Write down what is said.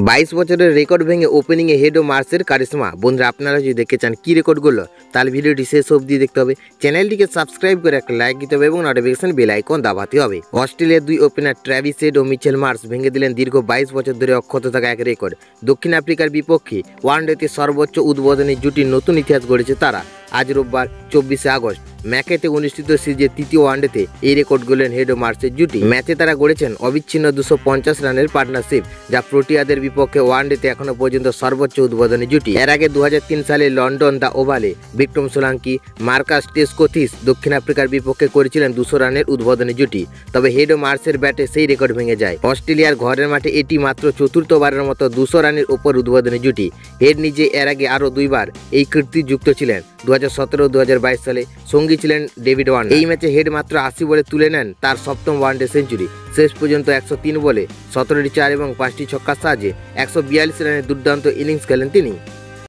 22 বছরের রেকর্ড ভেঙে ওপেনিংয়ে হেড ও মার্সের কারিশমা। বন্ধুরা, আপনারা যদি দেখতে চান কী রেকর্ডগুলো, তাহলে ভিডিওটি শেষ অবধি দেখতে হবে। চ্যানেলটিকে সাবস্ক্রাইব করে একটা লাইক দিতে হবে এবং নোটিফিকেশন বেল আইকন দাবাতে হবে। অস্ট্রেলিয়ার দুই ওপেনার ট্র্যাভিস হেড ও মিচেল মার্স ভেঙে দিলেন দীর্ঘ 22 বছর ধরে অক্ষত থাকা এক রেকর্ড। দক্ষিণ আফ্রিকার বিপক্ষে ওয়ানডেতে সর্বোচ্চ উদ্বোধনী জুটির নতুন ইতিহাস গড়েছে তারা। আজ রোববার 24শে আগস্ট ম্যাকেতে অনুষ্ঠিত সিরিজের তৃতীয় ওয়ানডেতে এই রেকর্ড গড়লেন হেড ও মার্সের জুটি। ম্যাচে তারা গড়েছেন অবিচ্ছিন্ন 250 রানের পার্টনারশিপ, যা প্রোটিয়াদের বিপক্ষে ওয়ানডেতে এখনো পর্যন্ত সর্বোচ্চ উদ্বোধনী জুটি। এর আগে 2003 সালে লন্ডন দ্য ওভালে বিক্রম সোলাঙ্কি, মার্কাস টেস্কোথিস দক্ষিণ আফ্রিকার বিপক্ষে করেছিলেন 200 রানের উদ্বোধনী জুটি। তবে হেড ও মার্সের ব্যাটে সেই রেকর্ড ভেঙে যায়। অস্ট্রেলিয়ার ঘরের মাঠে এটি মাত্র চতুর্থবারের মতো 200 রানের উপর উদ্বোধনী জুটি। হেড নিজে এর আগে আরও দুইবার এই কীর্তি যুক্ত ছিলেন। 2017 ও 2022 সালে সঙ্গী ছিলেন ডেভিড ওয়ার্নার। এই ম্যাচে হেড মাত্র 80 বলে তুলে নেন তার সপ্তম ওয়ানডে সেঞ্চুরি। শেষ পর্যন্ত 103 বলে 17টি চার এবং 5টি ছক্কার সাহায্যে 142 রানের দুর্দান্ত ইনিংস খেলেন তিনি।